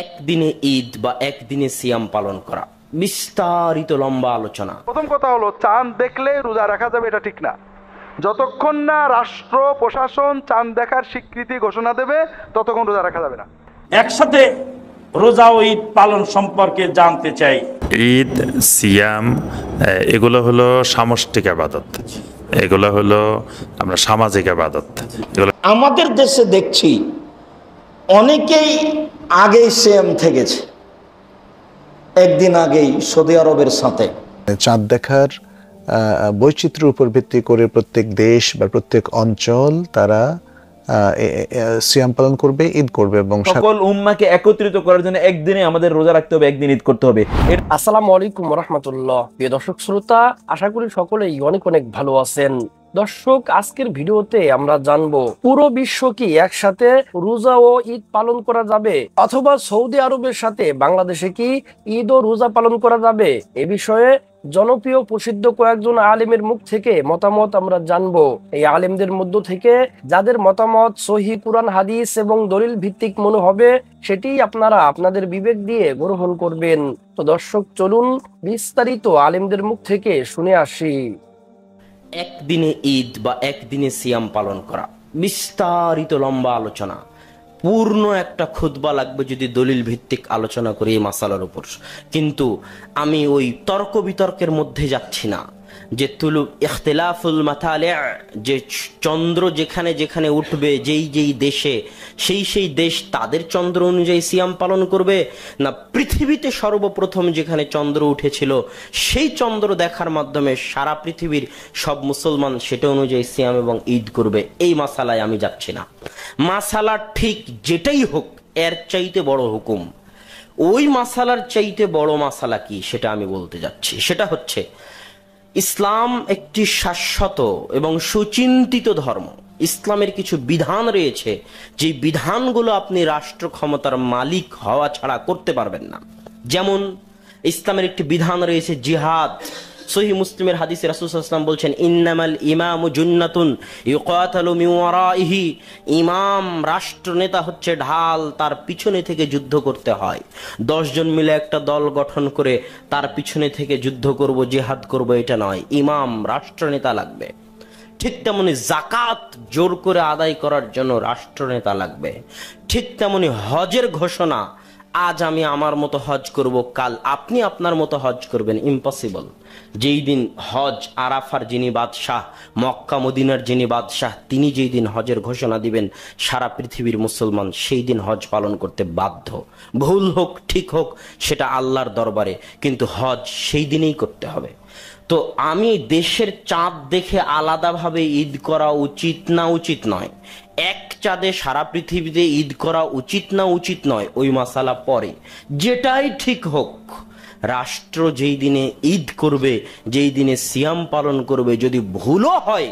একদিনে ঈদ বা একদিনে সিয়াম পালন করা, বিস্তারিত লম্বা আলোচনা। প্রথম কথা হলো, চাঁদ দেখলে রোজা রাখা যাবে এটা ঠিক না। যতক্ষণ না রাষ্ট্র প্রশাসন চাঁদ দেখার স্বীকৃতি ঘোষণা দেবে ততক্ষণ রোজা রাখা যাবে না। একসাথে রোজা ও ঈদ পালন সম্পর্কে জানতে চাই। ঈদ, সিয়াম এগুলো হলো সামষ্টিক ইবাদত, এগুলো হলো আমরা সামাজিক ইবাদত। আমাদের দেশে দেখছি অনেকেই আগেই সিয়াম থেকেছে, একদিন আগেই সৌদি আরবের সাথে। চাঁদ দেখার বৈচিত্র্যের উপর ভিত্তি করে প্রত্যেক দেশ বা প্রত্যেক অঞ্চল তারা সিয়াম পালন করবে, ঈদ করবে এবং সকল উম্মাহকে একত্রিত করার জন্য একদিনে আমাদের রোজা রাখতে হবে, একদিন ঈদ করতে হবে। আসসালামু আলাইকুম রাহমাতুল্লাহ। প্রিয় দর্শক শ্রোতা, আশা করি সকলেই অনেক অনেক ভালো আছেন। দর্শক, আজকের ভিডিওতে আমরা জানবো পুরো বিশ্ব কি একসাথে রোজা ও ঈদ পালন করা যাবে, অথবা সৌদি আরবের সাথে বাংলাদেশে কি ঈদ ও রোজা পালন করা যাবে। এ বিষয়ে জনপ্রিয় প্রসিদ্ধ কয়েকজন আলেমের মুখ থেকে মতামত আমরা জানবো। এই আলেমদের মধ্য থেকে যাদের মতামত সহিহ কুরআন হাদিস এবং দলিল ভিত্তিক মনে হবে সেটি আপনারা আপনাদের বিবেক দিয়ে গ্রহণ করবেন। তো দর্শক, চলুন বিস্তারিত আলেমদের মুখ থেকে শুনে আসি। একদিনে ঈদ বা একদিনে সিয়াম পালন করা, বিস্তারিত লম্বা আলোচনা। পূর্ণ একটা খুতবা লাগবে যদি দলিল ভিত্তিক আলোচনা করি এই মাসালার উপর। কিন্তু আমি ওই তর্ক বিতর্কের মধ্যে যাচ্ছি না যে ইখতিলাফুল মাতালি', যে চন্দ্র যেখানে যেখানে উঠবে যেই যেই দেশে সেই দেশ তাদের চন্দ্র অনুযায়ী সিয়াম পালন করবে, না পৃথিবীতে সর্বপ্রথম যেখানে চন্দ্র উঠেছিল সেই চন্দ্র দেখার মাধ্যমে সারা পৃথিবীর সব মুসলমান সেটা অনুযায়ী সিয়াম এবং ঈদ করবে। এই মাসালায় আমি যাচ্ছি না। মাসালা ঠিক যেটাই হোক, এর চাইতে বড় হুকুম, ওই মাসালার চাইতে বড় মাসালা কি সেটা আমি বলতে যাচ্ছি। সেটা হচ্ছে, ইসলাম একটি শাশ্বত এবং সুচিন্তিত ধর্ম। ইসলামের কিছু বিধান রয়েছে যে বিধানগুলো আপনি রাষ্ট্র ক্ষমতার মালিক হওয়া ছাড়া করতে পারবেন না। যেমন ইসলামের একটি বিধান রয়েছে জিহাদ। সহিহ মুসলিমের হাদিসে রাসূল সাল্লাল্লাহু আলাইহি ওয়াসাল্লাম বলছেন, ইন্নামাল ইমামু জুন্নাতুন ইউকাতালু মিন ওয়ারাইহি। ইমাম, রাষ্ট্রনেতা হচ্ছে ঢাল, তার পিছনে থেকে যুদ্ধ করতে হয়। 10 জন মিলে একটা দল গঠন করে তার পিছনে থেকে যুদ্ধ করব, জিহাদ করব, এটা নয়। ইমাম, রাষ্ট্রনেতা লাগবে। ঠিক তেমনি যাকাত জোর করে আদায় করার জন্য রাষ্ট্রনেতা লাগবে। ঠিক তেমনি হজের ঘোষণা, আজ আমি আমার মতো হজ করব, কাল আপনি আপনার মতো হজ করবেন, ইম্পসিবল। যেই দিন হজ, আরাফার যিনি বাদশাহ, মক্কা মদিনার যিনি বাদশাহ, তিনি যেই দিন হজের ঘোষণা দিবেন সারা পৃথিবীর মুসলমান সেই দিন হজ পালন করতে বাধ্য। ভুল হোক ঠিক হোক সেটা আল্লাহর দরবারে, কিন্তু হজ সেই দিনেই করতে হবে। তো আমি দেশের চাঁদ দেখে আলাদাভাবে ঈদ করা উচিত না উচিত নয়, এক চাঁদে সারা পৃথিবীতে ঈদ করা উচিত না উচিত নয়, ওই মাসালা পরে। যেটাই ঠিক হোক, রাষ্ট্র যেই দিনে ঈদ করবে, যেই দিনে সিয়াম পালন করবে, যদি ভুলও হয়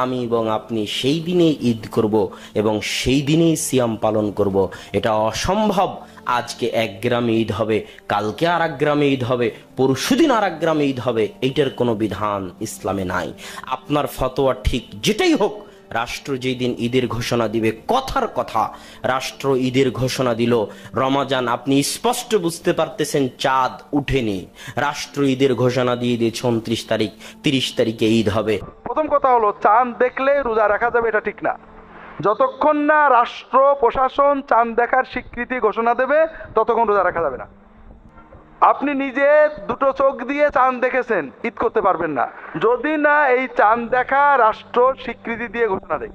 আমি এবং আপনি সেই দিনেই ঈদ করব এবং সেই দিনেই সিয়াম পালন করব। এটা অসম্ভব আজকে এক গ্রামে ঈদ হবে, কালকে আর এক গ্রামে ঈদ হবে, পরশুদিন আর এক গ্রামে ঈদ হবে, এইটার কোনো বিধান ইসলামে নাই। আপনার ফতোয়া ঠিক যেটাই হোক, রাষ্ট্র যেই দিন ঈদের ঘোষণা দিবে, কথার কথা রাষ্ট্র ঈদের ঘোষণা দিল রমাজান, আপনি স্পষ্ট বুঝতে পারতেছেন চাঁদ উঠেনি, রাষ্ট্র ঈদের ঘোষণা দিয়ে দিয়েছে 29 তারিখ, 30 তারিখে ঈদ হবে। প্রথম কথা হলো, চাঁদ দেখলে রোজা রাখা যাবে এটা ঠিক না। যতক্ষণ না রাষ্ট্র প্রশাসন চাঁদ দেখার স্বীকৃতি ঘোষণা দেবে ততক্ষণ রোজা রাখা যাবে না। আপনি নিজে দুটো চোখ দিয়ে চাঁদ দেখেছেন, ঈদ করতে পারবেন না যদি না এই চাঁদ দেখা রাষ্ট্র স্বীকৃতি দিয়ে ঘোষণা দেয়।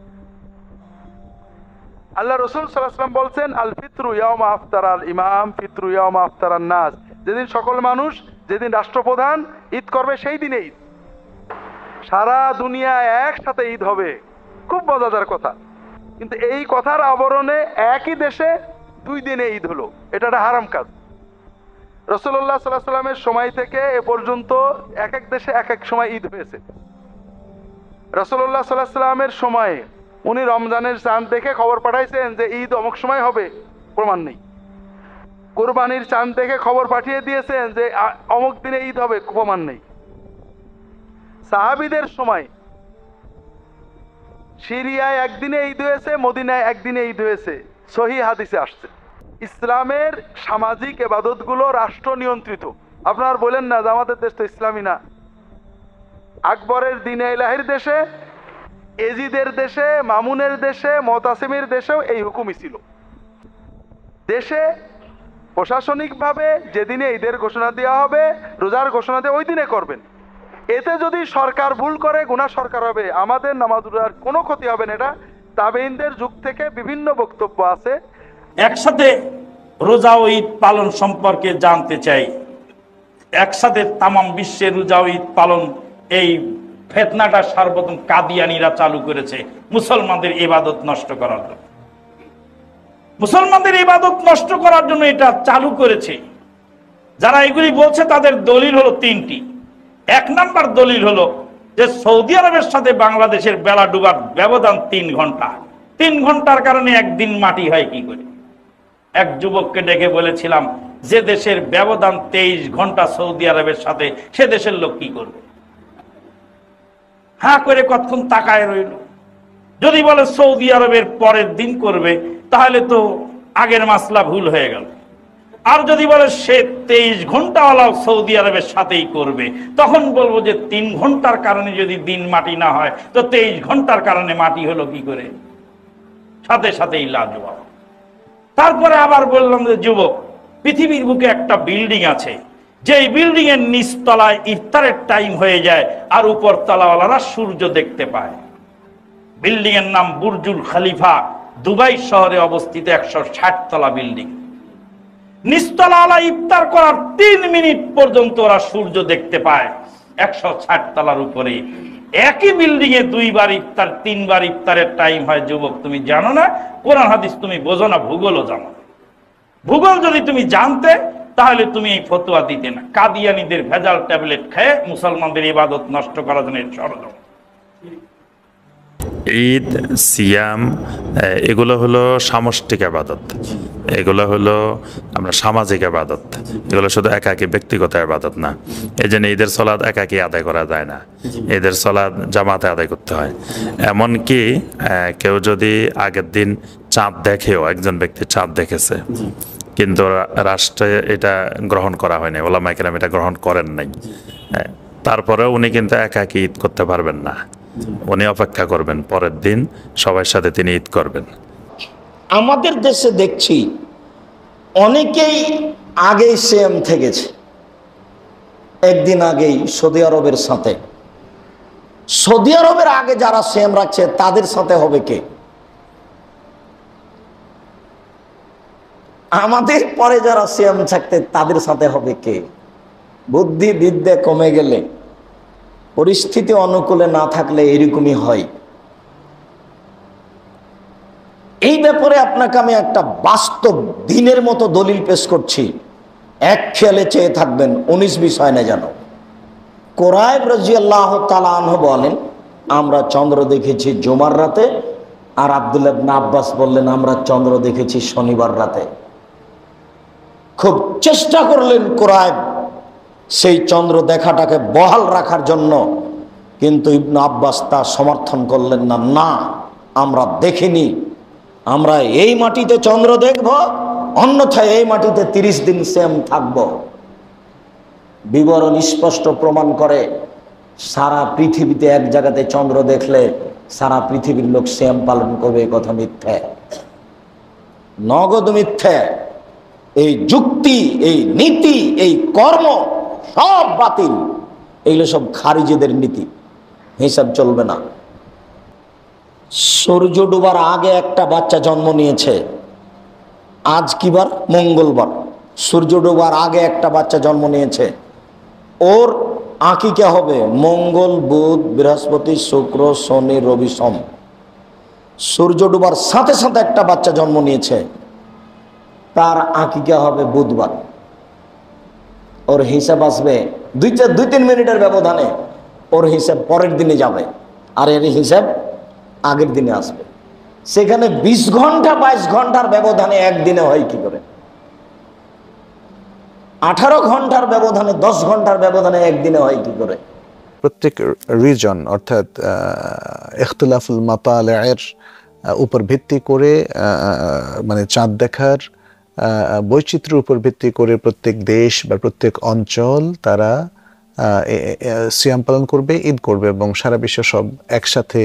আল্লাহ রাসূল সাল্লাল্লাহু আলাইহি ওয়াসাল্লাম বলছেন, আল ফিতরু ইয়াউমা আফতারাল ইমাম, ফিতরু ইয়াউমা আফতারান নাস। যেদিন সকল মানুষ, যেদিন রাষ্ট্রপ্রধান ঈদ করবে সেই দিনে ঈদ। সারা দুনিয়ায় একসাথে ঈদ হবে, খুব মজাদার কথা। কিন্তু এই কথার আবরণে একই দেশে 2 দিনে ঈদ হলো, এটা একটা হারাম কাজ। রাসূলুল্লাহ সাল্লাল্লাহু আলাইহি ওয়াসাল্লামের সময় থেকে এ পর্যন্ত এক এক দেশে এক এক সময় ঈদ হয়েছে। রাসূলুল্লাহ সাল্লাল্লাহু আলাইহি ওয়াসাল্লামের সময়ে উনি রমজানের চাঁদ দেখে খবর পাঠাইছেন যে ঈদ অমুক সময় হবে, প্রমাণ নেই। কুরবানির চাঁদ দেখে খবর পাঠিয়ে দিয়েছেন যে অমুক দিনে ঈদ হবে, প্রমাণ নেই। সাহাবীদের সময় সিরিয়ায় একদিনে ঈদ হয়েছে, মদিনায় একদিনে ঈদ হয়েছে, সহিহ হাদিসে আসছে। ইসলামের সামাজিক ইবাদতগুলো রাষ্ট্র নিয়ন্ত্রিত। আপনার বলেন না যে আমাদের দেশ তো ইসলামী না। আকবরের দিনে ইলাহির দেশে, এজিদের দেশে, মামুনের দেশে, মুতাসিমের দেশেও এই হুকুমই ছিল। দেশে প্রশাসনিকভাবে যেদিনে ঈদের ঘোষণা দেওয়া হবে, রোজার ঘোষণা দিয়ে ওই দিনে করবেন। এতে যদি সরকার ভুল করে গুনাহ সরকার হবে, আমাদের নামাজ রোজার কোনো ক্ষতি হবে না। এটা তাবেঈনদের যুগ থেকে বিভিন্ন বক্তব্য আছে। একসাথে রোজা ও ঈদ পালন সম্পর্কে জানতে চাই। একসাথে তামাম বিশ্বে রোজা ও ঈদ পালন, এই ফিতনাটা সর্বপ্রথম কাদিয়ানীরা চালু করেছে মুসলমানদের ইবাদত নষ্ট করার জন্য। মুসলমানদের ইবাদত নষ্ট করার জন্য এটা চালু করেছে। যারা এগুলি বলছে তাদের দলিল হলো তিনটি। এক নাম্বার দলিল হলো যে সৌদি আরবের সাথে বাংলাদেশের বেলা ডুবার ব্যবধান 3 ঘন্টা। 3 ঘন্টার কারণে একদিন মাটি হয় কি করে? এক যুবককে ডেকে বলেছিলাম, যে দেশের ব্যবধান 23 ঘন্টা সৌদি আরবের সাথে, সে দেশের লোক কি করবে? হ্যাঁ করে কতক্ষণ তাকায় রইল। যদি বলে সৌদি আরবের পরের দিন করবে, তাহলে তো আগের মাসলা ভুল হয়ে গেল। আর যদি বলে সে 23 ঘন্টাওয়ালা সৌদি আরবের সাথেই করবে, তখন বলবো যে 3 ঘন্টার কারণে যদি দিন মাটি না হয়, তো 23 ঘন্টার কারণে মাটি হলো কি করে? সাথে সাথেই লাজবাব। তারপরে আবার বললাম যে যুবক, পৃথিবীর বুকে একটা বিল্ডিং আছে, যেই বিল্ডিং এর নিচতলায় ইফতারের টাইম হয়ে যায় আর উপর তলাওয়ালারা সূর্য দেখতে পায়। বিল্ডিং এর নাম বুর্জুল খলিফা, দুবাই শহরে অবস্থিত 160 তলা বিল্ডিং। নিচতলাওয়ালা ইফতার করার 3 মিনিট পর্যন্ত ওরা সূর্য দেখতে পায় 160 তলার উপরে। একই বিল্ডিং এ 2 বার ইফতার, 3 বার ইফতারের টাইম হয়। যুবক, তুমি জানো না? কোরআন হাদিস তুমি বোঝো না, ভূগোলও জানো। ভূগোল যদি তুমি জানতে, তাহলে তুমি এই ফতোয়া দিতে না। কাদিয়ানীদের ভেজাল ট্যাবলেট খেয়ে মুসলমানদের ইবাদত নষ্ট করার জন্য ষড়যন্ত্র। ঈদ, সিয়াম এগুলো হলো সামষ্টিক আবাদত, এগুলো হলো আমরা সামাজিক আবাদত, এগুলো শুধু একাকী ব্যক্তিগত আবাদত না। এই জন্য ঈদের সলাৎ একাকী আদায় করা যায় না, ঈদের সলাৎ জামাতে আদায় করতে হয়। এমনকি কেউ যদি আগের দিন চাঁদ দেখেও, একজন ব্যক্তি চাঁদ দেখেছে কিন্তু রাষ্ট্রে এটা গ্রহণ করা হয়নি, ওলামায়ে কেরাম এটা গ্রহণ করেন নাই, তারপরেও উনি কিন্তু একাকী ঈদ করতে পারবেন না। উনি অপেক্ষা করবেন, পরের দিন সবার সাথে তিনি ঈদ করবেন। আমাদের দেশে দেখছি অনেকেই আগেই সিএম থেকেছে, একদিন আগেই সৌদি আরবের সাথে। সৌদি আরবের আগে যারা সিএম রাখছে তাদের সাথে হবে কে? আমাদের পরে যারা সিএম থাকতে তাদের সাথে হবে কে? বুদ্ধি বিদ্যা কমে গেলে, পরিস্থিতি অনুকূলে না থাকলে এরকমই হয়। এই ব্যাপারে আপনাকে আমি একটা বাস্তব দিনের মতো দলিল পেশ করছি, এক খেয়ালে চেয়ে থাকবেন, 19-20 হয় না যেন। কুরাইব রাদিয়াল্লাহু তাআলা আনহু বলেন, আমরা চন্দ্র দেখেছি জুমার রাতে, আর আব্দুল্লাহ ইবনে আব্বাস বললেন আমরা চন্দ্র দেখেছি শনিবার রাতে। খুব চেষ্টা করলেন কুরাইব সেই চন্দ্র দেখাটাকে বহাল রাখার জন্য, কিন্তু ইবনে আব্বাস তা সমর্থন করলেন না। না, আমরা দেখিনি, আমরা এই মাটিতে চন্দ্র দেখব, অন্যথায় এই মাটিতে 30 দিন সিয়াম থাকব। বিবরণ স্পষ্ট প্রমাণ করে, সারা পৃথিবীতে এক জায়গাতে চন্দ্র দেখলে সারা পৃথিবীর লোক সিয়াম পালন করবে, এই কথা মিথ্যে, নগদ মিথ্যে। এই যুক্তি, এই নীতি, এই কর্ম সব বাতিল। এগুলো সব খারিজিদের নীতি, হিসাব চলবে না। সূর্য ডুবার আগে একটা বাচ্চা জন্ম নিয়েছে, আজ কি বার? মঙ্গলবার। সূর্য ডুবার আগে একটা বাচ্চা জন্ম নিয়েছে, ওর আকিকা হবে মঙ্গল, বুধ, বৃহস্পতি, শুক্র, শনি, রবি, সোম। সূর্য ডুবার সাথে সাথে একটা বাচ্চা জন্ম নিয়েছে, তার আকিকা হবে বুধবার। ওর হিসাব আসবে 2-3 মিনিটের ব্যবধানে, ওর হিসাব পরের দিনে যাবে, আর এর হিসাব আগের দিনে আসবে। সেখানে 20 ঘন্টা 22 ঘন্টার ব্যবধানে একদিনে হয় কি করে? 18 ঘন্টার ব্যবধানে, 10 ঘন্টার ব্যবধানে একদিনে হয় কি করে? প্রত্যেক রিজন অর্থাৎ ইখতিলাফুল মাতালি'র উপর ভিত্তি করে মানে চাঁদ দেখার বৈচিত্র্যের উপর ভিত্তি করে প্রত্যেক দেশ বা প্রত্যেক অঞ্চল তারা সিয়াম পালন করবে, ঈদ করবে এবং সারা বিশ্ব সব একসাথে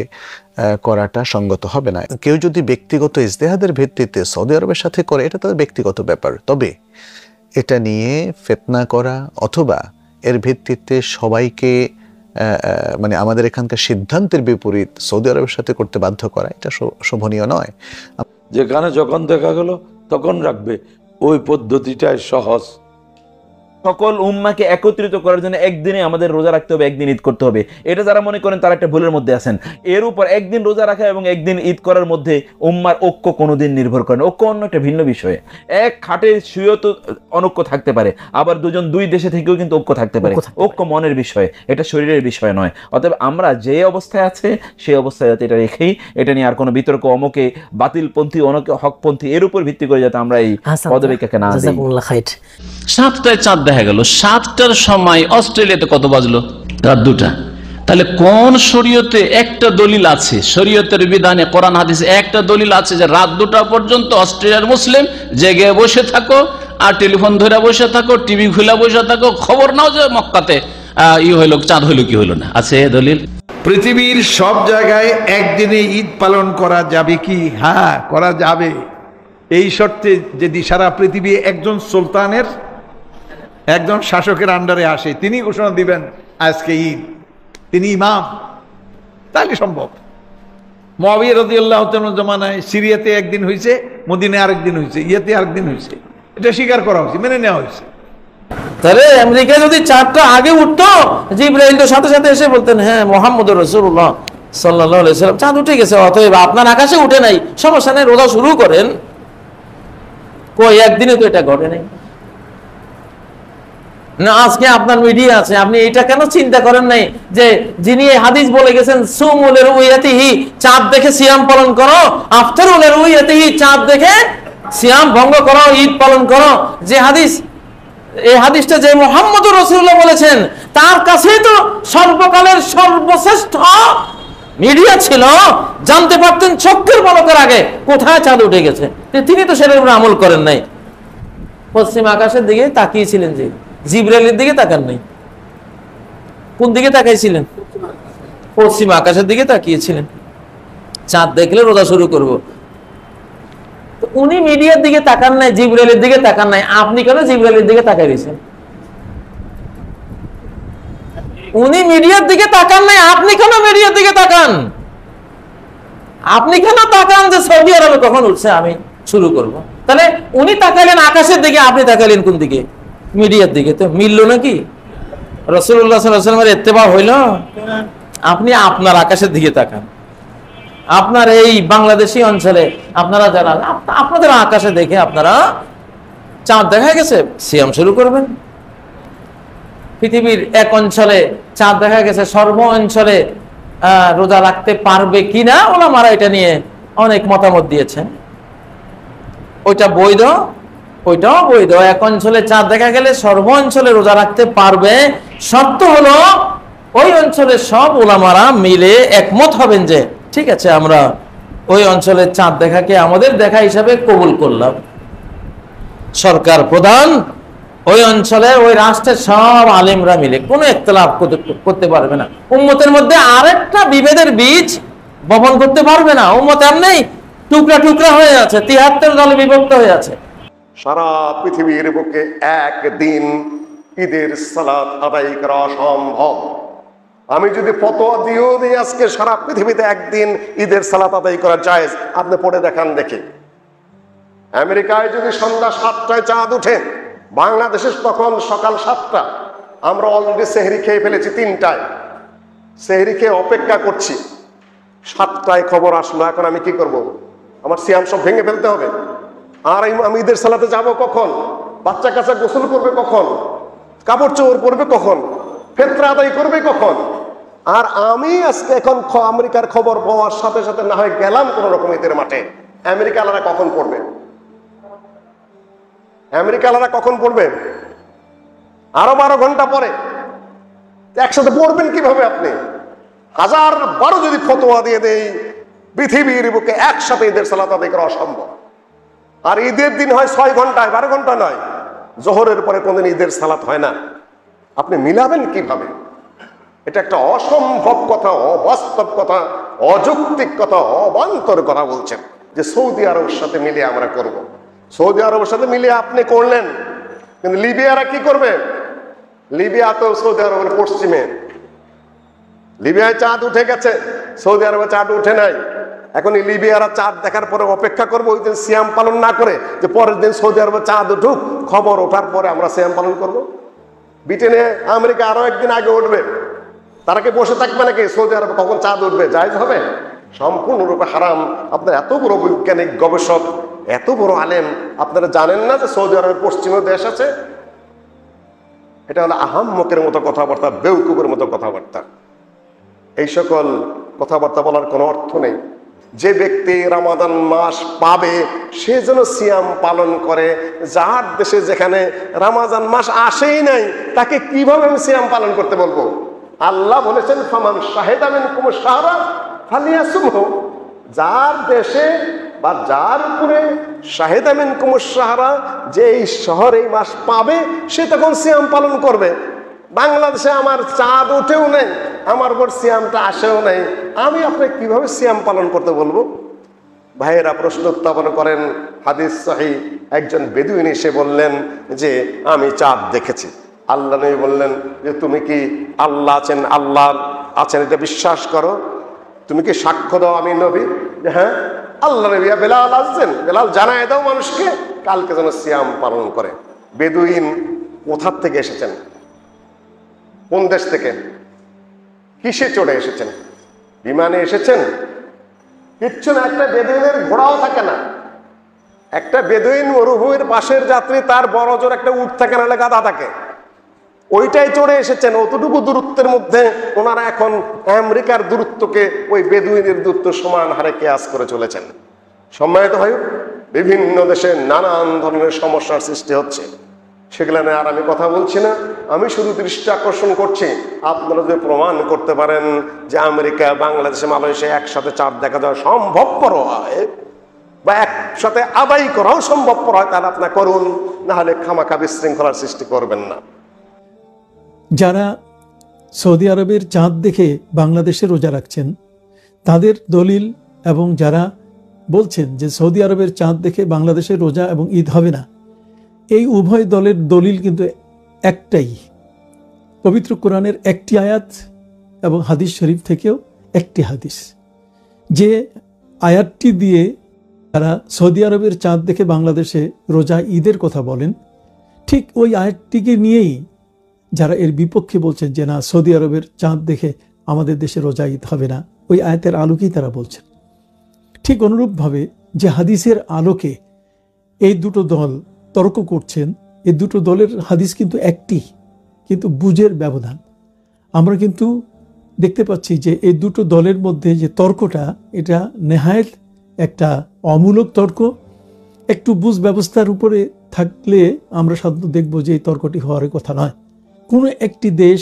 করাটা সঙ্গত হবে না। কেউ যদি ব্যক্তিগত ইজতেহাদের ভিত্তিতে সৌদি আরবের সাথে করে, এটা তাদের ব্যক্তিগত ব্যাপার। তবে এটা নিয়ে ফিতনা করা অথবা এর ভিত্তিতে সবাইকে মানে আমাদের এখানকার সিদ্ধান্তের বিপরীত সৌদি আরবের সাথে করতে বাধ্য করা, এটা শোভনীয় নয়। যেখানে যখন দেখা গেল তখন রাখবে, ওই পদ্ধতিটাই সহজ। সকল উম্মাকে একত্রিত করার জন্য একদিনে আমাদের রোজা রাখতে হবে, একদিন ঈদ করতে হবে, এটা যারা মনে করেন তারা একটা ভুলের মধ্যে আছেন। এর উপর একদিন রোজা রাখা এবং একদিন ঈদ করার মধ্যে উম্মার ঐক্য কোনোদিন নির্ভর করে না। ঐক্য অন্য একটা ভিন্ন বিষয়ে। এক খাটে শুয়েও তো অনৈক্য থাকতে পারে, আবার দুজন দুই দেশে থেকেও কিন্তু ঐক্য থাকতে পারে। ঐক্য মনের বিষয়, এটা শরীরের বিষয় নয়। অতএব আমরা যে অবস্থায় আছে সেই অবস্থায় যাতে এটা রেখেই, এটা নিয়ে আর কোনো বিতর্ক অমকে বাতিলপন্থী অনকে হকপন্থী এর উপর ভিত্তি করে যাতে আমরা এই পদবিকাকে না দিই। 7টায় চাঁদ দেখা গেল, 7টার সময় অস্ট্রেলিয়াতে কত বাজলো? রাত 2টা। তাহলে কোন শরীয়তে একটা দলিল আছে, শরীয়তের বিধানে কোরআন হাদিসে একটা দলিল আছে যে রাত 2টা পর্যন্ত অস্ট্রেলিয়ার মুসলিম জেগে বসে থাকো আর টেলিফোন ধরে বসে থাকো, টিভি খুলে বসে থাকো, খবর নাও যে মক্কাতে হইলো, চাঁদ হইলো কি হইলো না? আছে দলিল? পৃথিবীর সব জায়গায় একদিনে ঈদ পালন করা যাবে কি? হ্যাঁ, করা যাবে, এই শর্তে যদি সারা পৃথিবী একজন সুলতানের, একজন শাসকের আন্ডারে আসে, তিনি ঘোষণা দিবেন আজকে ঈদ, তিনি ইমাম, তাহলে সম্ভব। মুআবিয়া রাদিয়াল্লাহু তাআলার জামানায় সিরিয়াতে একদিন হয়েছে, মদিনায় আরেকদিন হয়েছে, ইয়েতে আরেকদিন হয়েছে, এটা স্বীকার করা হয়েছে, মেনে নেওয়া হয়েছে। তাহলে আমেরিকা যদি 4টা আগে উঠতো, জিবরাইল তো সাথে সাথে এসে বলতেন, হ্যাঁ মুহাম্মদুর রাসূলুল্লাহ সাল্লাল্লাহু আলাইহি ওয়াসাল্লাম চাঁদ উঠে গেছে, অতএব আপনার আকাশে উঠে নাই, সমস্যা নেই, রোজা শুরু করেন। কই একদিনে তো এটা ঘটে নাই না। আজকে আপনার মিডিয়া আছে, আপনি এটা কেন চিন্তা করেন নাই যে যিনি হাদিস বলে গেছেন সুমুলের রুইয়াতিহি, চাঁদ দেখে সিয়াম পালন করো, আফতারুলের রুইয়াতিহি, চাঁদ দেখে সিয়াম ভঙ্গ করো, ঈদ পালন করো। যে হাদিস, এই হাদিসটা যে মুহাম্মদুর রাসূলুল্লাহ বলেছেন, তার কাছেই তো সর্বকালের সর্বশ্রেষ্ঠ মিডিয়া ছিল, জানতে পারতেন চক্ষের পলকের আগে কোথায় চাঁদ উঠে গেছে। তিনি তো সেটার উপর আমল করেন নাই, পশ্চিম আকাশের দিকে তাকিয়েছিলেন, যে জিবরাইলের দিকে তাকান নাই। কোন দিকে তাকাইছিলেন? পশ্চিম আকাশের দিকে তাকিয়েছিলেন, চাঁদ দেখলে রোজা শুরু করব। উনি মিডিয়ার দিকে তাকান নাই, জিবরাইলের দিকে তাকান নাই, আপনি কেন জিবরাইলের দিকে তাকাই দিয়েছেন? উনি মিডিয়ার দিকে তাকান নাই, আপনি কেন মিডিয়ার দিকে তাকান? আপনি কেন তাকান যে সৌদি আরবে কখন উঠছে আমি শুরু করব? তাহলে উনি তাকালেন আকাশের দিকে, আপনি তাকালেন কোন দিকে? মিডিয়ার দিকে। তো মিললো নাকি? রাসূলুল্লাহ সাল্লাল্লাহু আলাইহি ওয়াসাল্লামের ইত্তেবা হইল? আপনি আপনার আকাশের দিকে তাকান। আপনার এই বাংলাদেশি অঞ্চলে আপনারা যারা, আপনাদের আকাশে দেখে আপনারা চাঁদ দেখা গেছে, সিয়াম শুরু করবেন। পৃথিবীর এক অঞ্চলে চাঁদ দেখা গেছে, সর্ব অঞ্চলে রোজা রাখতে পারবে কিনা ওলামারা এটা নিয়ে অনেক মতামত দিয়েছেন। ওইটা বৈধ, ওইটাও বৈধ। এক অঞ্চলে চাঁদ দেখা গেলে সর্ব অঞ্চলে রোজা রাখতে পারবে, শর্ত হলো ওই অঞ্চলের সব ওলামারা মিলে একমত হবেন যে ঠিক আছে, আমরা ওই অঞ্চলের চাঁদ দেখাকে আমাদের দেখা হিসাবে কবুল করলাম। সরকার প্রধান, ওই অঞ্চলে ওই রাষ্ট্রের সব আলেমরা মিলে কোনো ইখতিলাফ করতে পারবে না। উম্মতের মধ্যে আরেকটা বিভেদের বীজ বপন করতে পারবে না। উম্মত এমনি টুকরা টুকরা হয়ে আছে, 73 দলে বিভক্ত হয়ে আছে। সারা পৃথিবীর বুকে একদিন ঈদের সালাত আদায় করা অসম্ভব। আমি যদি ফতোয়া দিয়েও দিই আজকে সারা পৃথিবীতে একদিন ঈদের সালাত আদায় করা জায়েজ, আপনি পড়ে দেখান দেখি। আমেরিকায় যদি সন্ধ্যা 7টায় চাঁদ উঠে, বাংলাদেশে তখন সকাল 7টা, আমরা অলরেডি সেহরি খেয়ে ফেলেছি 3টায়, সেহরি খেয়ে অপেক্ষা করছি। 7টায় খবর আসলো, এখন আমি কি করব? আমার সিয়াম সব ভেঙে ফেলতে হবে। আর আমি ঈদের সালাতে যাব কখন? বাচ্চা কাচ্চা গোসল করবে কখন? কাপড় চোপড় পরবে কখন? ফিতরা আদায় করবে কখন? আর আমি আজকে এখন আমেরিকার খবর পাওয়ার সাথে সাথে না হয় গেলাম কোন রকম ঈদের মাঠে, আমেরিকালারা কখন পড়বে? আমেরিকালারা কখন পড়বে? আরো 12 ঘন্টা পরে। একসাথে পড়বেন কিভাবে আপনি? 1000 যদি ফতোয়া দিয়ে দেই, পৃথিবীর বুকে একসাথে ঈদের সালাত আদায় করা অসম্ভব। আর ঈদের দিন হয় 6 ঘন্টায়, 12 ঘন্টা নয়। জোহরের পরে কোনদিন ঈদের সালাত হয় না। আপনি মিলাবেন কিভাবে? এটা একটা অসম্ভব কথা, অবাস্তব কথা, অযৌক্তিক কথা, অবান্তর কথা বলছেন যে সৌদি আরবের সাথে মিলিয়ে আমরা করব। সৌদি আরবের সাথে মিলিয়ে আপনি করলেন, কিন্তু লিবিয়ারা কি করবে? লিবিয়া তো সৌদি আরবের পশ্চিমে। লিবিয়ায় চাঁদ উঠে গেছে, সৌদি আরবে চাঁদ উঠে নাই। এখন এই লিবিয়ারা চাঁদ দেখার পরে অপেক্ষা করবো ওই দিন সিয়াম পালন না করে, যে পরের দিন সৌদি আরবে চাঁদ উঠুক, খবর ওঠার পরে আমরা সিয়াম পালন করব। ব্রিটেনে, আমেরিকা আরো একদিন আগে উঠবে, তারা কি বসে থাকবে নাকি সৌদি আরবে কখন চাঁদ উঠবে? জায়েজ হবে? সম্পূর্ণরূপে হারাম। আপনার এত বড় বৈজ্ঞানিক গবেষক, এত বড় আলেম, আপনারা জানেন না যে সৌদি আরবের পশ্চিমে দেশ আছে? এটা হলো আহাম্মকের মতো কথাবার্তা, বেউকুবের মতো কথাবার্তা। এই সকল কথাবার্তা বলার কোনো অর্থ নেই। যে ব্যক্তি রমাদান মাস পাবে সে যেন সিয়াম পালন করে। যার দেশে যেখানে রমাদান মাস আসেই নাই তাকে কিভাবে আমি সিয়াম পালন করতে বলবো? আল্লাহ বলেছেন ফামান শাহিদা মিনকুম শাহরা ফালিয়াসুমহু। যার দেশে বা যার উপরে শাহিদা মিনকুম শাহরা, যে এই শহরে এই মাস পাবে, সে তখন সিয়াম পালন করবে। বাংলাদেশে আমার চাঁদ উঠেও নেই, আমার উপর সিয়ামটা আসেও নেই, আমি আপনাকে কিভাবে সিয়াম পালন করতে বলবো? ভাইয়েরা প্রশ্ন উত্থাপন করেন, হাদিস সহিহ, একজন বেদুইন এসে বললেন যে আমি চাঁদ দেখেছি। আল্লাহ নবী বললেন যে তুমি কি আল্লাহ আছেন, আল্লাহ আছেন এটা বিশ্বাস করো? তুমি কি সাক্ষ্য দাও আমি নবী? যে হ্যাঁ। আল্লাহ নবী বেলাল আসছেন, বেলাল জানায় দাও মানুষকে কালকে যেন সিয়াম পালন করে। বেদুইন কোথার থেকে এসেছেন? কোন দেশ থেকে? কিসে চড়ে এসেছেন? বিমানে এসেছেন? কিচ্ছু না। একটা বেদুইনের ঘোড়াও থাকে না। একটা বেদুইন মরুভূমির পাশের যাত্রী, তার বড় জোর একটা উট থাকে না, গাধা থাকে, ওইটাই চড়ে এসেছেন। অতটুকু দূরত্বের মধ্যে ওনারা এখন আমেরিকার দূরত্বকে ওই বেদুইনের দূরত্ব সমান হারে কেয়াস করে চলেছেন। সম্মানিত ভাই, বিভিন্ন দেশে নানান ধরনের সমস্যার সৃষ্টি হচ্ছে, সেগুলো নিয়ে আর আমি কথা বলছি না। আমি শুধু দৃষ্টি আকর্ষণ করছি, আপনারা যদি প্রমাণ করতে পারেন যে আমেরিকা, বাংলাদেশে, মালয়েশিয়া একসাথে চাঁদ দেখা যাওয়া সম্ভবপর হয় বা একসাথে আদায় করাও সম্ভবপর হয়, তাহলে আপনার করুন, না হলে খামাখা বিশৃঙ্খলার সৃষ্টি করবেন না। যারা সৌদি আরবের চাঁদ দেখে বাংলাদেশে রোজা রাখছেন তাদের দলিল, এবং যারা বলছেন যে সৌদি আরবের চাঁদ দেখে বাংলাদেশে রোজা এবং ঈদ হবে না, এই উভয় দলের দলিল কিন্তু একটাই। পবিত্র কোরআনের একটি আয়াত এবং হাদিস শরীফ থেকেও একটি হাদিস। যে আয়াতটি দিয়ে তারা সৌদি আরবের চাঁদ দেখে বাংলাদেশে রোজা ঈদের কথা বলেন, ঠিক ওই আয়াতটিকে নিয়েই যারা এর বিপক্ষে বলছেন যে না সৌদি আরবের চাঁদ দেখে আমাদের দেশে রোজা ঈদ হবে না, ওই আয়াতের আলোকেই তারা বলছেন। ঠিক অনুরূপভাবে যে হাদিসের আলোকে এই দুটো দল তর্ক করছেন, এই দুটো দলের হাদিস কিন্তু একটি, কিন্তু বুঝের ব্যবধান। আমরা কিন্তু দেখতে পাচ্ছি যে এই দুটো দলের মধ্যে যে তর্কটা, এটা নেহায়েত একটা অমূলক তর্ক। একটু বুঝ ব্যবস্থার উপরে থাকলে আমরা সাধারণত দেখব যে এই তর্কটি হওয়ার কথা নয়। কোনো একটি দেশ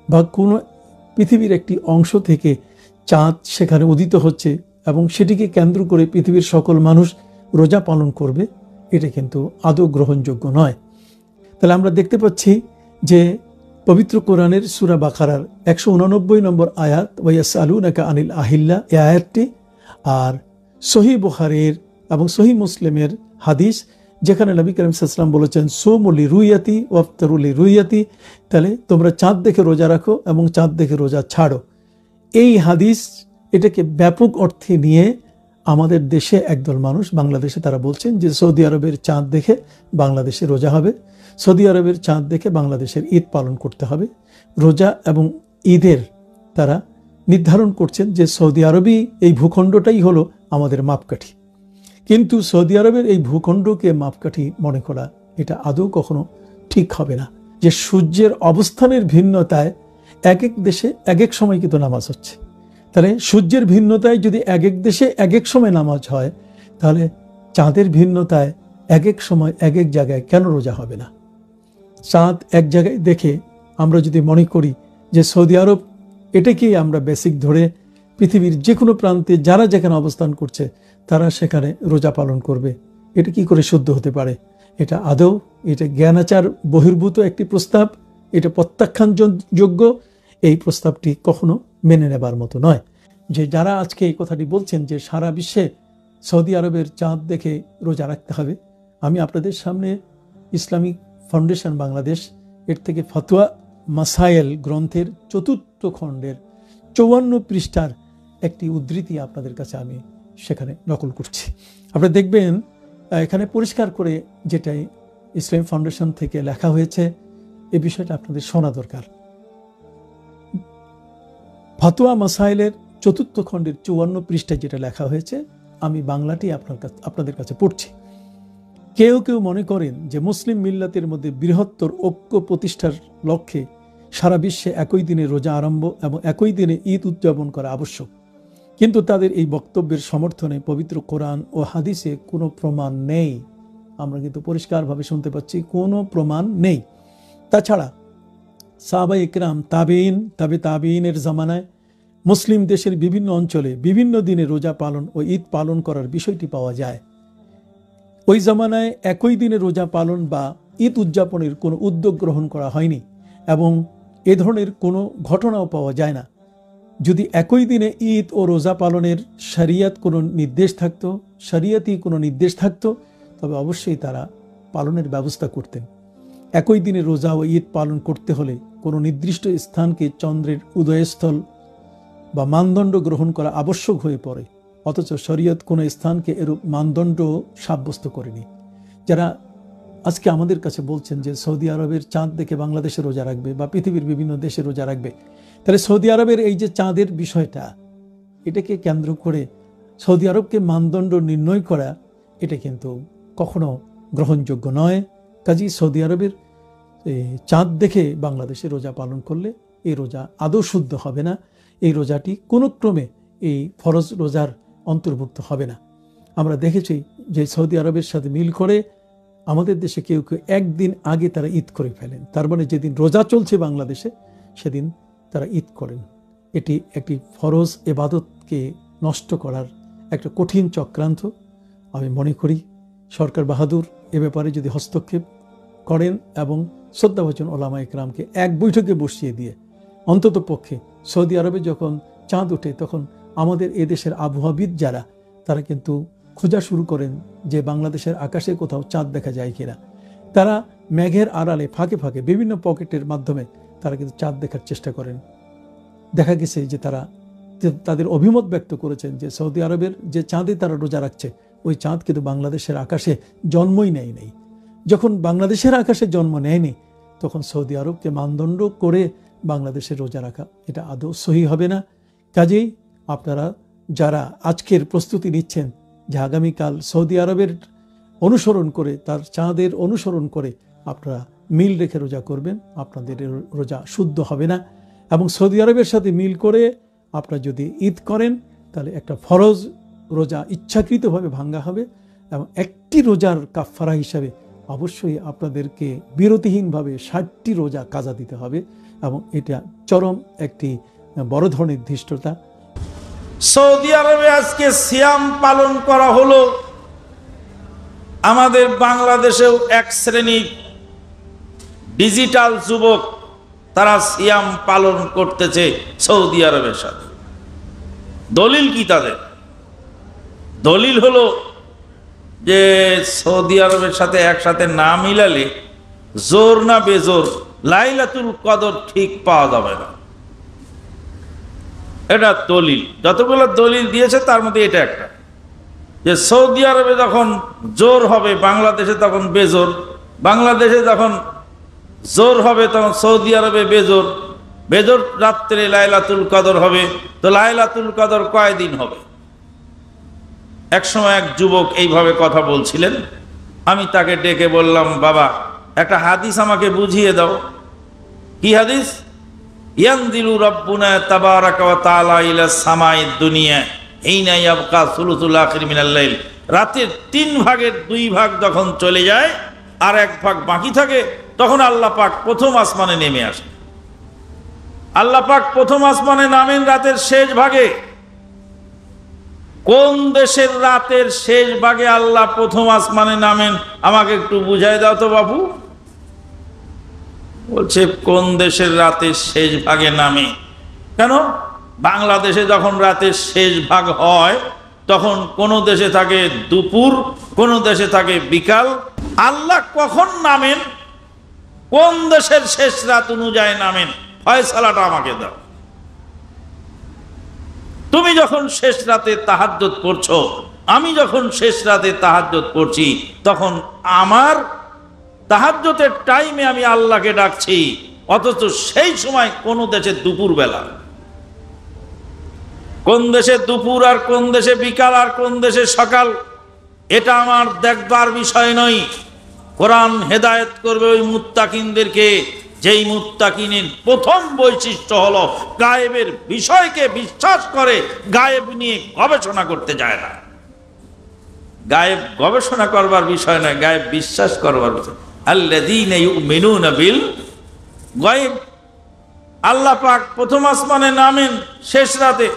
বা কোনো পৃথিবীর একটি অংশ থেকে চাঁদ সেখানে উদিত হচ্ছে এবং সেটিকে কেন্দ্র করে পৃথিবীর সকল মানুষ রোজা পালন করবে, এটা কিন্তু আদৌ গ্রহণযোগ্য নয়। তাহলে আমরা দেখতে পাচ্ছি যে পবিত্র কোরআনের সূরা বাকারার 189 নম্বর আয়াত, ওয়ায়াসআলুনাকা আনিল আহিল্লা, এই আয়াতটি, আর সহিহ বুখারীর এবং সহিহ মুসলিমের হাদিস যেখানে নবী করিম সাল্লাল্লাহু আলাইহি ওয়াসাল্লাম বলেছেন সুমু লিরুইয়াতি ওয়াফতারু লিরুইয়াতি, তাহলে তোমরা চাঁদ দেখে রোজা রাখো এবং চাঁদ দেখে রোজা ছাড়ো। এই হাদিস এটাকে ব্যাপক অর্থে নিয়ে আমাদের দেশে একদল মানুষ, বাংলাদেশে, তারা বলছেন যে সৌদি আরবের চাঁদ দেখে বাংলাদেশে রোজা হবে, সৌদি আরবের চাঁদ দেখে বাংলাদেশের ঈদ পালন করতে হবে। রোজা এবং ঈদের তারা নির্ধারণ করছেন যে সৌদি আরবই, এই ভূখণ্ডটাই হলো আমাদের মাপকাঠি। কিন্তু সৌদি আরবের এই ভূখণ্ডকে মাপকাঠি মনে করা, এটা আদৌ কখনো ঠিক হবে না। যে সূর্যের অবস্থানের ভিন্নতায় এক এক দেশে এক এক সময় কিন্তু নামাজ হচ্ছে, তাহলে সূর্যের ভিন্নতায় যদি এক এক দেশে এক এক সময় নামাজ হয়, তাহলে চাঁদের ভিন্নতায় এক এক সময় এক এক জায়গায় কেন রোজা হবে না? চাঁদ এক জায়গায় দেখে আমরা যদি মনে করি যে সৌদি আরব এটাকেই আমরা বেসিক ধরে পৃথিবীর যে কোনো প্রান্তে যারা যেখানে অবস্থান করছে তারা সেখানে রোজা পালন করবে, এটা কি করে শুদ্ধ হতে পারে? এটা আদৌ এটা জ্ঞানাচার বহির্ভূত একটি প্রস্তাব, এটা প্রত্যাখ্যানযোগ্য। এই প্রস্তাবটি কখনো মেনে নেবার মতো নয়। যে যারা আজকে এই কথাটি বলছেন যে সারা বিশ্বে সৌদি আরবের চাঁদ দেখে রোজা রাখতে হবে, আমি আপনাদের সামনে ইসলামিক ফাউন্ডেশন বাংলাদেশ এর থেকে ফতোয়া মাসাইল গ্রন্থের 4th খণ্ডের 54 পৃষ্ঠার একটি উদ্ধৃতি আপনাদের কাছে আমি সেখানে নকল করছি। আপনারা দেখবেন এখানে পরিষ্কার করে যেটাই ইসলামিক ফাউন্ডেশন থেকে লেখা হয়েছে, এই বিষয়টা আপনাদের শোনা দরকার। ফতোয়া মাসাইলের 4th খণ্ডের 54 পৃষ্ঠায় যেটা লেখা হয়েছে, আমি বাংলাটি আপনাদের কাছে পড়ছি। কেউ কেউ মনে করেন যে মুসলিম মিল্লাতের মধ্যে বৃহত্তর ঐক্য প্রতিষ্ঠার লক্ষ্যে সারা বিশ্বে একই দিনে রোজা আরম্ভ এবং একই দিনে ঈদ উদযাপন করা আবশ্যক, কিন্তু তাদের এই বক্তব্যের সমর্থনে পবিত্র কোরআন ও হাদিসে কোনো প্রমাণ নেই। আমরা কিন্তু পরিষ্কারভাবে শুনতে পাচ্ছি কোনো প্রমাণ নেই। তাছাড়া সাহাবা ইকরাম, তাবেইন, তাবেইনের জামানায় মুসলিম দেশের বিভিন্ন অঞ্চলে বিভিন্ন দিনে রোজা পালন ও ঈদ পালন করার বিষয়টি পাওয়া যায়। ওই জামানায় একই দিনে রোজা পালন বা ঈদ উদযাপনের কোনো উদ্যোগ গ্রহণ করা হয়নি এবং এ ধরনের কোনো ঘটনাও পাওয়া যায় না। যদি একই দিনে ঈদ ও রোজা পালনের শরিয়াতি কোনো নির্দেশ থাকতো তবে অবশ্যই তারা পালনের ব্যবস্থা করতেন। একই দিনে রোজা ও ঈদ পালন করতে হলে কোনো নির্দিষ্ট স্থানকে চন্দ্রের উদয়স্থল বা মানদণ্ড গ্রহণ করা আবশ্যক হয়ে পড়ে, অথচ শরীয়ত কোনো স্থানকে এরূপ মানদণ্ড সাব্যস্ত করেনি। যারা আজকে আমাদের কাছে বলছেন যে সৌদি আরবের চাঁদ দেখে বাংলাদেশে রোজা রাখবে বা পৃথিবীর বিভিন্ন দেশে রোজা রাখবে, তাহলে সৌদি আরবের এই যে চাঁদের বিষয়টা, এটাকে কেন্দ্র করে সৌদি আরবকে মানদণ্ড নির্ণয় করা, এটা কিন্তু কখনো গ্রহণযোগ্য নয়। কাজেই সৌদি আরবের চাঁদ দেখে বাংলাদেশে রোজা পালন করলে এই রোজা আদৌ শুদ্ধ হবে না, এই রোজাটি কোনো ক্রমে এই ফরজ রোজার অন্তর্ভুক্ত হবে না। আমরা দেখেছি যে সৌদি আরবের সাথে মিল করে আমাদের দেশে কেউ কেউ একদিন আগে তারা ঈদ করে ফেলেন, তার মানে যেদিন রোজা চলছে বাংলাদেশে সেদিন তারা ঈদ করেন। এটি একটি ফরজ এবাদতকে নষ্ট করার একটা কঠিন চক্রান্ত। আমি মনে করি সরকার বাহাদুর এ ব্যাপারে যদি হস্তক্ষেপ করেন এবং শ্রদ্ধাভাজন ওলামা ইকরামকে এক বৈঠকে বসিয়ে দিয়ে অন্তত পক্ষে সৌদি আরবে যখন চাঁদ ওঠে তখন আমাদের এদেশের আবহাওয়াবিদ যারা তারা কিন্তু খোঁজা শুরু করেন যে বাংলাদেশের আকাশে কোথাও চাঁদ দেখা যায় কিনা। তারা মেঘের আড়ালে ফাঁকে ফাঁকে বিভিন্ন পকেটের মাধ্যমে তারা কিন্তু চাঁদ দেখার চেষ্টা করেন। দেখা গেছে যে তারা তাদের অভিমত ব্যক্ত করেছেন যে সৌদি আরবের যে চাঁদে তারা রোজা রাখছে ওই চাঁদ কিন্তু বাংলাদেশের আকাশে জন্মই নেয়নি। যখন বাংলাদেশের আকাশে জন্ম নেয়নি তখন সৌদি আরবকে মানদণ্ড করে বাংলাদেশে রোজা রাখা এটা আদৌ সহি হবে না। কাজেই আপনারা যারা আজকের প্রস্তুতি নিচ্ছেন যে আগামীকাল সৌদি আরবের অনুসরণ করে তার চাঁদের অনুসরণ করে আপনারা মিল রেখে রোজা করবেন, আপনাদের রোজা শুদ্ধ হবে না। এবং সৌদি আরবের সাথে মিল করে আপনারা যদি ঈদ করেন তাহলে একটা ফরজ রোজা ইচ্ছাকৃতভাবে ভাঙ্গা হবে এবং একটি রোজার কাফারা হিসাবে অবশ্যই আপনাদেরকে বিরতিহীনভাবে 60টি রোজা কাজা দিতে হবে এবং এটা চরম একটি বড় ধরনের ধৃষ্টতা। সৌদি আরবে আজকে সিয়াম পালন করা হলো, আমাদের বাংলাদেশেও এক শ্রেণীর ডিজিটাল যুবক তারা সিয়াম পালন করতেছে সৌদি আরবের সাথে। দলিল কি তাদের? দলিল হলো যে সৌদি আরবের সাথে একসাথে না মিলালে জোর না বেজোর লাইলাতুল কদর ঠিক পাওয়া যাবে না। এটা দলিল, যতগুলো দলিল দিয়েছে তার মধ্যে এটা একটা, যে সৌদি আরবে যখন জোর হবে বাংলাদেশে তখন বেজোর, বাংলাদেশে যখন জোর হবে তখন সৌদি আরবে বেজোর, বেজোর রাত্রে লাইলাতুল কদর হবে। তো লাইলাতুল কদর কয়দিন হবে? একসময় এক যুবক এইভাবে কথা বলছিলেন, আমি তাকে ডেকে বললাম, বাবা একটা হাদিস আমাকে বুঝিয়ে দাও। কি হাদিস? ইয়ানজিলু রাব্বুনা তাবারাকা ওয়া তাআলা ইলা সামাইদ দুনিয়া হিনা ইয়াবকা সুলুসুল আখির মিনাল লাইল। রাতের 3 ভাগের 2 ভাগ যখন চলে যায় আর 1 ভাগ বাকি থাকে তখন আল্লাহ পাক প্রথম আসমানে নেমে আসে। আল্লাহ পাক প্রথম আসমানে নামেন রাতের শেষ ভাগে। কোন দেশের রাতের শেষ ভাগে আল্লাহ প্রথম আসমানে নামেন? আমাকে একটু বুঝাই দাও তো বাবু। বলছে কোন দেশের রাতের শেষ ভাগে নামে। কেন? বাংলাদেশে যখন রাতের শেষ ভাগ হয় তখন কোন দেশে থাকে দুপুর, কোন দেশে থাকে বিকাল। আল্লাহ কখন নামেন, কোন দেশের শেষ রাত অনুযায়ী নামেন, ফয়সালাটা আমাকে দাও। তুমি যখন শেষ রাতে তাহাজ্জুদ করছো, আমি যখন শেষ রাতে তাহাজ্জুদ করছি, তখন আমার তাহাজ্জুদের টাইমে আমি আল্লাহকে ডাকছি, অথচ সেই সময় কোন দেশে দুপুর বেলা। কোন দেশে দুপুর আর কোন দেশে বিকাল আর কোন দেশে সকাল, এটা আমার দেখবার বিষয় নয়। কোরআন হেদায়েত করবে ওই মুত্তাকিনদেরকে, যেই মুত্তাকিনের প্রথম বৈশিষ্ট্য হলো গায়েবের বিষয়কে বিশ্বাস করে, গায়েব নিয়ে গবেষণা করতে যায় না। গায়েব গবেষণা করবার বিষয় নয়, গায়েব বিশ্বাস করবার বিষয়। আল্লাযীনা ইউমিনুনা বিল গায়ব। আল্লাহ পাক প্রথম আসমানে নামেন শেষ রাতে।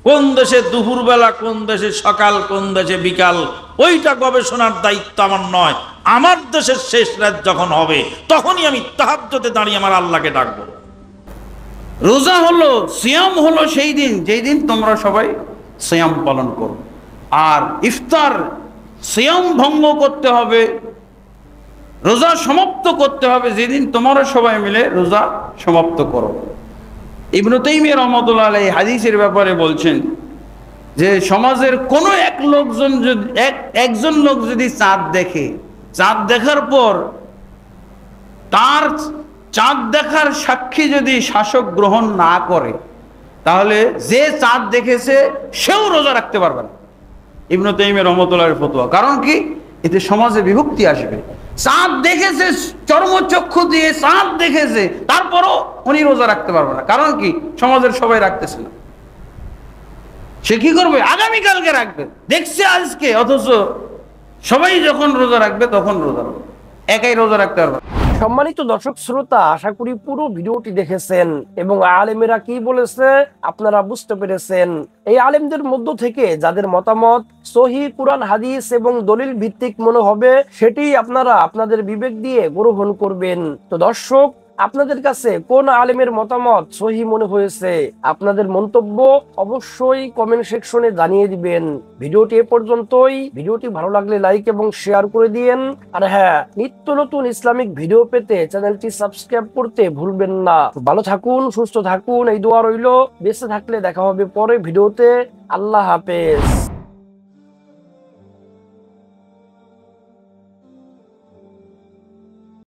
কোন দেশে দুপুর বেলা, কোন দেশে সকাল, কোন দেশে বিকাল, ওইটা গবেষণার দায়িত্ব আমার নয়। আমার দেশের শেষ রাত যখন হবে তখনই আমি তাহাজ্জুদে দাঁড়িয়ে আমার আল্লাহকে ডাকবো। রোজা হলো, সিয়াম হলো সেই দিন যেই দিন তোমরা সবাই সিয়াম পালন করো। আর ইফতার, সিয়াম ভঙ্গ করতে হবে, রোজা সমাপ্ত করতে হবে যেদিন তোমরা সবাই মিলে রোজা সমাপ্ত করো। ইবনে তাইমিয়া রাহমাতুল্লাহ আলাইহি হাদিসের ব্যাপারে বলছেন যে সমাজের কোনো একজন লোক যদি চাঁদ দেখে, চাঁদ দেখার পর তার চাঁদ দেখার সাক্ষী যদি শাসক গ্রহণ না করে, তাহলে যে চাঁদ দেখেছে সেও রোজা রাখতে পারবে না। ইবনে তাইমিয়া রাহমাতুল্লাহর ফতোয়া। কারণ কি? এতে সমাজে বিভক্তি আসবে। চাঁদ দেখেছে, চর্মচক্ষু দিয়ে চাঁদ দেখেছে, তারপরও উনি রোজা রাখতে পারবে না। কারণ কি? সমাজের সবাই রাখতেছে না। সে কি করবে? আগামীকালকে রাখবে, দেখছে আজকে, অথচ সবাই যখন রোজা রাখবে তখন রোজা রাখবে, একাই রোজা রাখতে পারবে। সম্মানিত দর্শক শ্রোতা, আশা করি পুরো ভিডিওটি দেখেছেন এবং আলেমেরা কি বলেছে আপনারা বুঝতে পেরেছেন। এই আলেমদের মধ্য থেকে যাদের মতামত সহিহ কুরআন হাদিস এবং দলিল ভিত্তিক মনে হবে, সেটি আপনারা আপনাদের বিবেক দিয়ে গ্রহণ করবেন। তো দর্শক, আপনাদের কাছে কোন আলেমের মতামত সহিহ মনে হয়েছে, আপনাদের মন্তব্য অবশ্যই কমেন্ট সেকশনে জানিয়ে দিবেন। ভিডিওটি এ পর্যন্তই। ভিডিওটি ভালো লাগলে লাইক এবং শেয়ার করে দিয়েন। আর হ্যাঁ, নিত্য নতুন ইসলামিক ভিডিও পেতে চ্যানেলটি সাবস্ক্রাইব করতে ভুলবেন না। ভালো থাকুন, সুস্থ থাকুন, এই দোয়া রইল। বেঁচে থাকলে দেখা হবে পরে ভিডিওতে। আল্লাহ হাফেজ।